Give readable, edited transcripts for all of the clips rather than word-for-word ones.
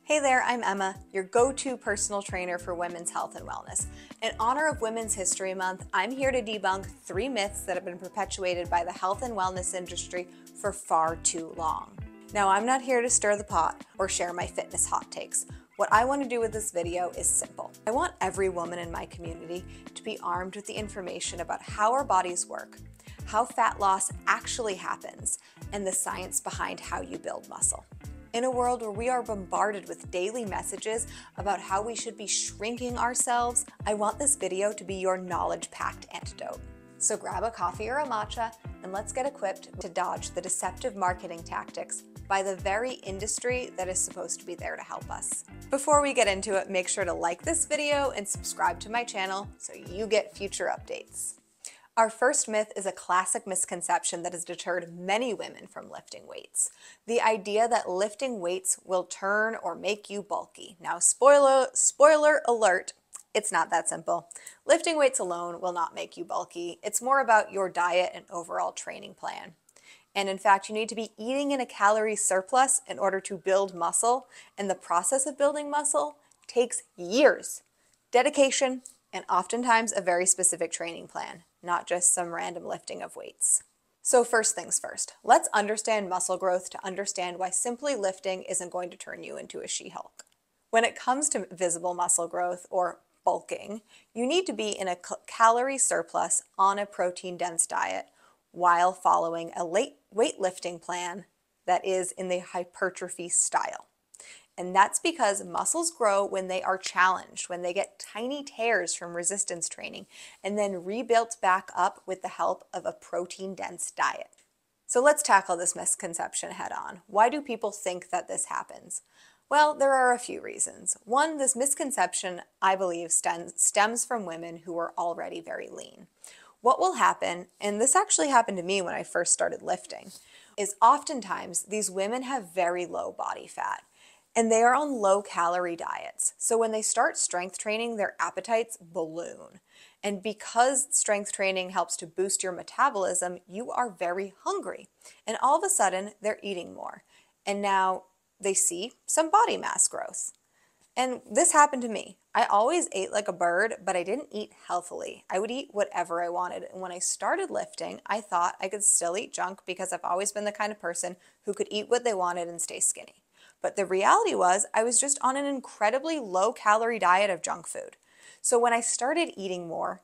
Hey there, I'm Emma, your go-to personal trainer for women's health and wellness. In honor of Women's History Month, I'm here to debunk 3 myths that have been perpetuated by the health and wellness industry for far too long. Now, I'm not here to stir the pot or share my fitness hot takes. What I want to do with this video is simple. I want every woman in my community to be armed with the information about how our bodies work, how fat loss actually happens, and the science behind how you build muscle. In a world where we are bombarded with daily messages about how we should be shrinking ourselves, I want this video to be your knowledge-packed antidote. So grab a coffee or a matcha and let's get equipped to dodge the deceptive marketing tactics by the very industry that is supposed to be there to help us. Before we get into it, make sure to like this video and subscribe to my channel so you get future updates. Our first myth is a classic misconception that has deterred many women from lifting weights. The idea that lifting weights will turn or make you bulky. Now, spoiler alert, it's not that simple. Lifting weights alone will not make you bulky. It's more about your diet and overall training plan. And in fact, you need to be eating in a calorie surplus in order to build muscle, and the process of building muscle takes years, dedication, and oftentimes a very specific training plan, not just some random lifting of weights. So first things first, let's understand muscle growth to understand why simply lifting isn't going to turn you into a She-Hulk. When it comes to visible muscle growth or bulking, you need to be in a calorie surplus on a protein-dense diet while following a weightlifting plan that is in the hypertrophy style. And that's because muscles grow when they are challenged, when they get tiny tears from resistance training, and then rebuilt back up with the help of a protein-dense diet. So let's tackle this misconception head on. Why do people think that this happens? Well, there are a few reasons. One, this misconception, I believe, stems from women who are already very lean. What will happen, and this actually happened to me when I first started lifting, is oftentimes these women have very low body fat. And they are on low-calorie diets. So when they start strength training, their appetites balloon. And because strength training helps to boost your metabolism, you are very hungry. And all of a sudden, they're eating more. And now they see some body mass growth. And this happened to me. I always ate like a bird, but I didn't eat healthily. I would eat whatever I wanted. And when I started lifting, I thought I could still eat junk because I've always been the kind of person who could eat what they wanted and stay skinny. But the reality was I was just on an incredibly low-calorie diet of junk food. So when I started eating more,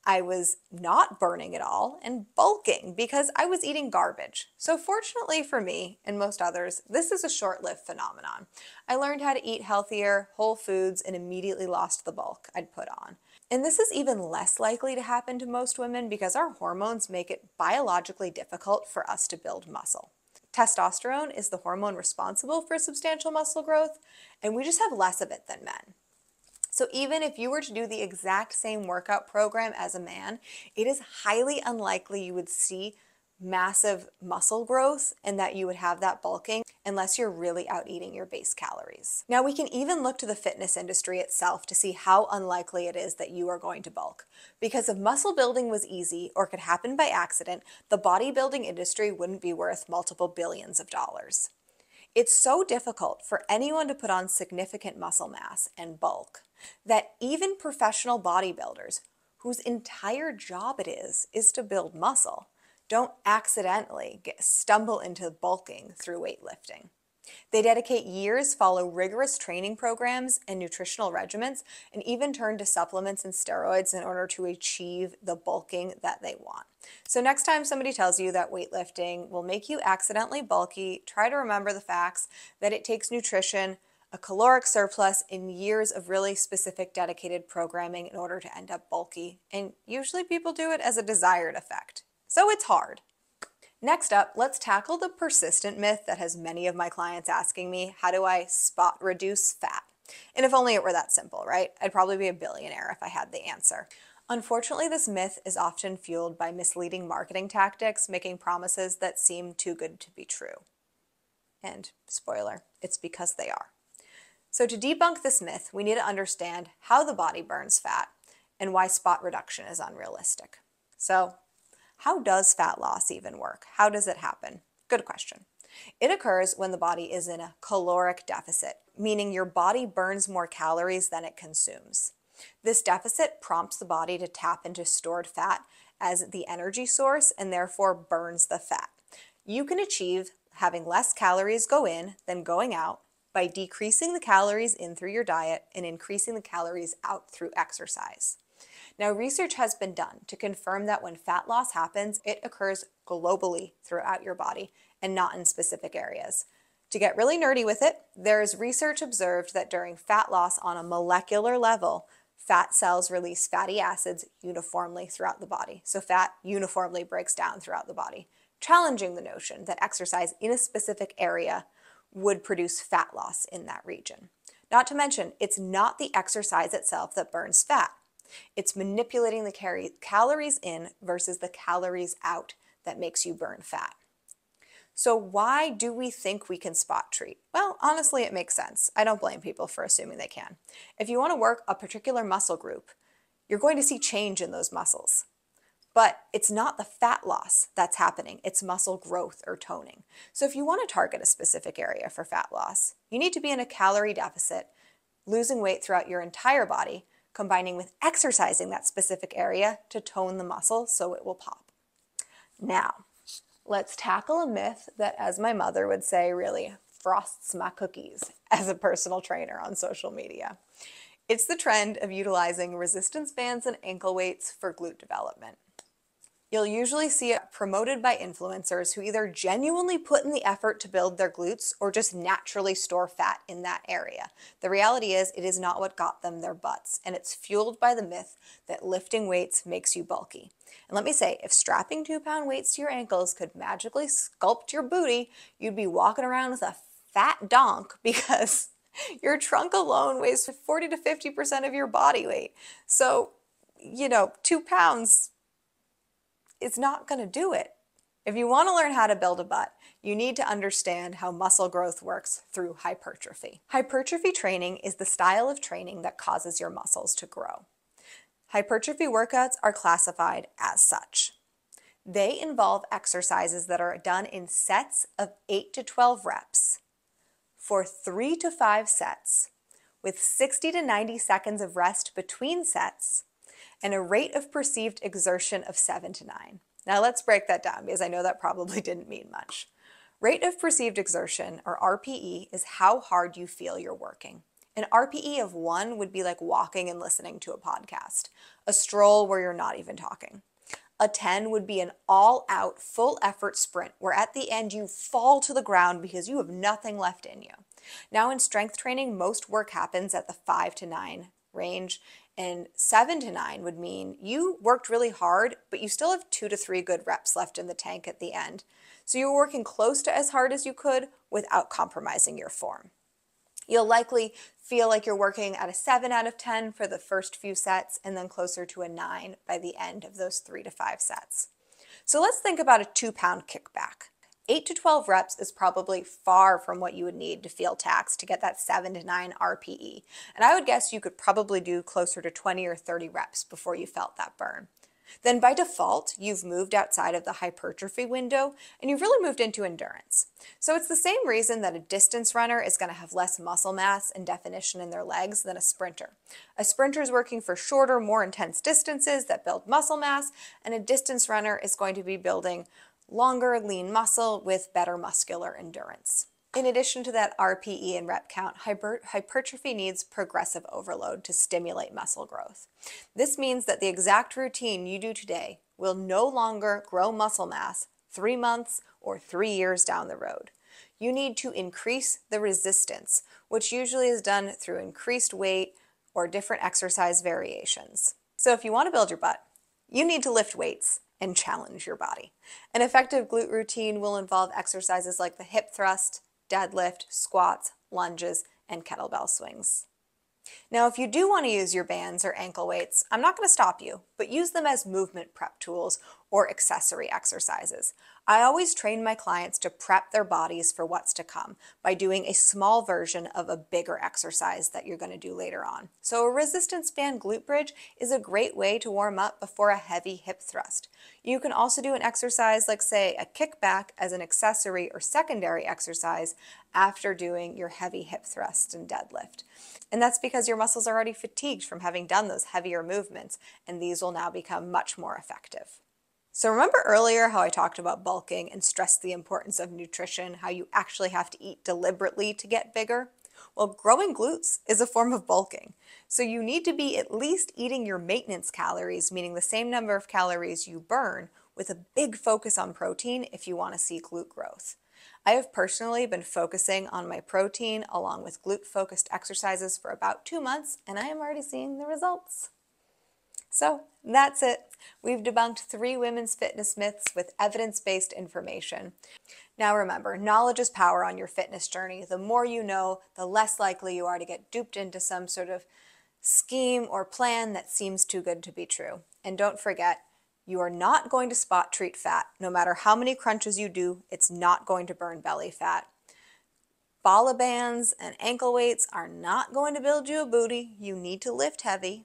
I was not burning at all and bulking because I was eating garbage. So fortunately for me and most others, this is a short-lived phenomenon. I learned how to eat healthier, whole foods, and immediately lost the bulk I'd put on. And this is even less likely to happen to most women because our hormones make it biologically difficult for us to build muscle. Testosterone is the hormone responsible for substantial muscle growth, and we just have less of it than men. So even if you were to do the exact same workout program as a man, it is highly unlikely you would see massive muscle growth and that you would have that bulking unless you're really out eating your base calories. Now we can even look to the fitness industry itself to see how unlikely it is that you are going to bulk. Because if muscle building was easy or could happen by accident, the bodybuilding industry wouldn't be worth multiple billions of dollars. It's so difficult for anyone to put on significant muscle mass and bulk that even professional bodybuilders, whose entire job it is to build muscle, don't accidentally stumble into bulking through weightlifting. They dedicate years, follow rigorous training programs and nutritional regimens, and even turn to supplements and steroids in order to achieve the bulking that they want. So next time somebody tells you that weightlifting will make you accidentally bulky, try to remember the facts that it takes nutrition, a caloric surplus, and years of really specific dedicated programming in order to end up bulky. And usually people do it as a desired effect. So it's hard. Next up, let's tackle the persistent myth that has many of my clients asking me, how do I spot reduce fat? And if only it were that simple, right? I'd probably be a billionaire if I had the answer. Unfortunately, this myth is often fueled by misleading marketing tactics, making promises that seem too good to be true. And spoiler, it's because they are. So to debunk this myth, we need to understand how the body burns fat and why spot reduction is unrealistic. So how does fat loss even work? How does it happen? Good question. It occurs when the body is in a caloric deficit, meaning your body burns more calories than it consumes. This deficit prompts the body to tap into stored fat as the energy source and therefore burns the fat. You can achieve having less calories go in than going out by decreasing the calories in through your diet and increasing the calories out through exercise. Now, research has been done to confirm that when fat loss happens, it occurs globally throughout your body and not in specific areas. To get really nerdy with it, there's research observed that during fat loss on a molecular level, fat cells release fatty acids uniformly throughout the body. So fat uniformly breaks down throughout the body, challenging the notion that exercise in a specific area would produce fat loss in that region. Not to mention, it's not the exercise itself that burns fat. It's manipulating the calories in versus the calories out that makes you burn fat. So why do we think we can spot treat? Well, honestly, it makes sense. I don't blame people for assuming they can. If you want to work a particular muscle group, you're going to see change in those muscles. But it's not the fat loss that's happening, it's muscle growth or toning. So if you want to target a specific area for fat loss, you need to be in a calorie deficit, losing weight throughout your entire body, combining with exercising that specific area to tone the muscle so it will pop. Now, let's tackle a myth that, as my mother would say, really frosts my cookies as a personal trainer on social media. It's the trend of utilizing resistance bands and ankle weights for glute development. You'll usually see it promoted by influencers who either genuinely put in the effort to build their glutes or just naturally store fat in that area. The reality is it is not what got them their butts, and it's fueled by the myth that lifting weights makes you bulky. And let me say, if strapping 2-pound weights to your ankles could magically sculpt your booty, you'd be walking around with a fat donk because your trunk alone weighs 40 to 50% of your body weight. So, 2 pounds it's not going to do it. If you want to learn how to build a butt, you need to understand how muscle growth works through hypertrophy. Hypertrophy training is the style of training that causes your muscles to grow. Hypertrophy workouts are classified as such. They involve exercises that are done in sets of 8 to 12 reps for 3 to 5 sets with 60 to 90 seconds of rest between sets and a rate of perceived exertion of 7 to 9. Now let's break that down because I know that probably didn't mean much. Rate of perceived exertion, or RPE, is how hard you feel you're working. An RPE of 1 would be like walking and listening to a podcast, a stroll where you're not even talking. A 10 would be an all-out, full-effort sprint where at the end you fall to the ground because you have nothing left in you. Now in strength training, most work happens at the 5 to 9 range, and 7 to 9 would mean you worked really hard, but you still have 2 to 3 good reps left in the tank at the end. So you're working close to as hard as you could without compromising your form. You'll likely feel like you're working at a 7 out of 10 for the first few sets and then closer to a 9 by the end of those 3 to 5 sets. So let's think about a 2-pound kickback. 8 to 12 reps is probably far from what you would need to feel taxed to get that 7 to 9 RPE. And I would guess you could probably do closer to 20 or 30 reps before you felt that burn. Then by default, you've moved outside of the hypertrophy window and you've really moved into endurance. So it's the same reason that a distance runner is going to have less muscle mass and definition in their legs than a sprinter. A sprinter is working for shorter, more intense distances that build muscle mass, and a distance runner is going to be building longer, lean muscle with better muscular endurance. In addition to that RPE and rep count, hypertrophy needs progressive overload to stimulate muscle growth. This means that the exact routine you do today will no longer grow muscle mass 3 months or 3 years down the road. You need to increase the resistance, which usually is done through increased weight or different exercise variations. So if you want to build your butt, you need to lift weights and challenge your body. An effective glute routine will involve exercises like the hip thrust, deadlift, squats, lunges, and kettlebell swings. Now, if you do want to use your bands or ankle weights, I'm not going to stop you, but use them as movement prep tools or accessory exercises. I always train my clients to prep their bodies for what's to come by doing a small version of a bigger exercise that you're going to do later on. So a resistance band glute bridge is a great way to warm up before a heavy hip thrust. You can also do an exercise like, say, a kickback as an accessory or secondary exercise after doing your heavy hip thrust and deadlift. And that's because your muscles are already fatigued from having done those heavier movements, and these will now become much more effective. So remember earlier how I talked about bulking and stressed the importance of nutrition, how you actually have to eat deliberately to get bigger? Well, growing glutes is a form of bulking. So you need to be at least eating your maintenance calories, meaning the same number of calories you burn, with a big focus on protein if you want to see glute growth. I have personally been focusing on my protein along with glute-focused exercises for about 2 months, and I am already seeing the results. So that's it. We've debunked 3 women's fitness myths with evidence-based information. Now remember, knowledge is power on your fitness journey. The more you know, the less likely you are to get duped into some sort of scheme or plan that seems too good to be true. And don't forget, you are not going to spot treat fat. No matter how many crunches you do, it's not going to burn belly fat. Bala bands and ankle weights are not going to build you a booty. You need to lift heavy.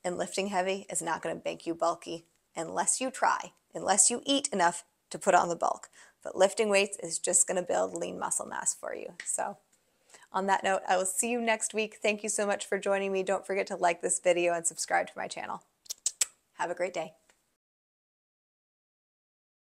And lifting heavy is not going to make you bulky unless you try, unless you eat enough to put on the bulk. But lifting weights is just going to build lean muscle mass for you. So on that note, I will see you next week. Thank you so much for joining me. Don't forget to like this video and subscribe to my channel. Have a great day.